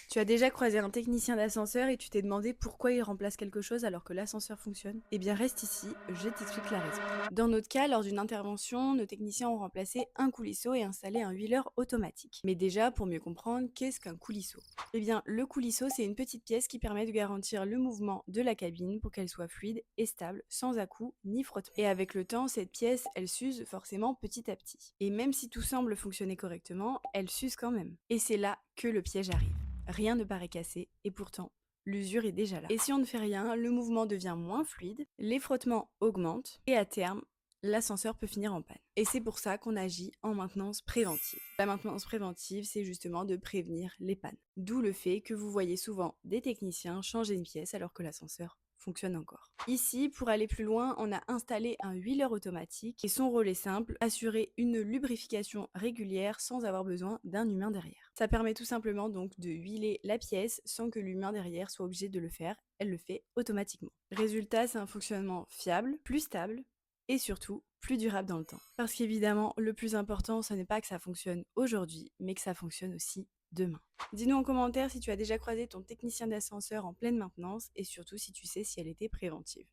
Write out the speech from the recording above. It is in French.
Tu as déjà croisé un technicien d'ascenseur et tu t'es demandé pourquoi il remplace quelque chose alors que l'ascenseur fonctionne? Eh bien reste ici, je t'explique la raison. Dans notre cas, lors d'une intervention, nos techniciens ont remplacé un coulisseau et installé un huileur automatique. Mais déjà, pour mieux comprendre, qu'est-ce qu'un coulisseau? Eh bien, le coulisseau, c'est une petite pièce qui permet de garantir le mouvement de la cabine pour qu'elle soit fluide et stable, sans à-coups ni frottement. Et avec le temps, cette pièce, elle s'use forcément petit à petit. Et même si tout semble fonctionner correctement, elle s'use quand même. Et c'est là que le piège arrive. Rien ne paraît cassé, et pourtant, l'usure est déjà là. Et si on ne fait rien, le mouvement devient moins fluide, les frottements augmentent, et à terme, l'ascenseur peut finir en panne. Et c'est pour ça qu'on agit en maintenance préventive. La maintenance préventive, c'est justement de prévenir les pannes. D'où le fait que vous voyez souvent des techniciens changer une pièce alors que l'ascenseur fonctionne encore. Ici, pour aller plus loin, on a installé un huileur automatique et son rôle est simple, assurer une lubrification régulière sans avoir besoin d'un humain derrière. Ça permet tout simplement donc de huiler la pièce sans que l'humain derrière soit obligé de le faire, elle le fait automatiquement. Résultat, c'est un fonctionnement fiable, plus stable et surtout plus durable dans le temps. Parce qu'évidemment, le plus important, ce n'est pas que ça fonctionne aujourd'hui, mais que ça fonctionne aussi demain. Dis-nous en commentaire si tu as déjà croisé ton technicien d'ascenseur en pleine maintenance et surtout si tu sais si elle était préventive.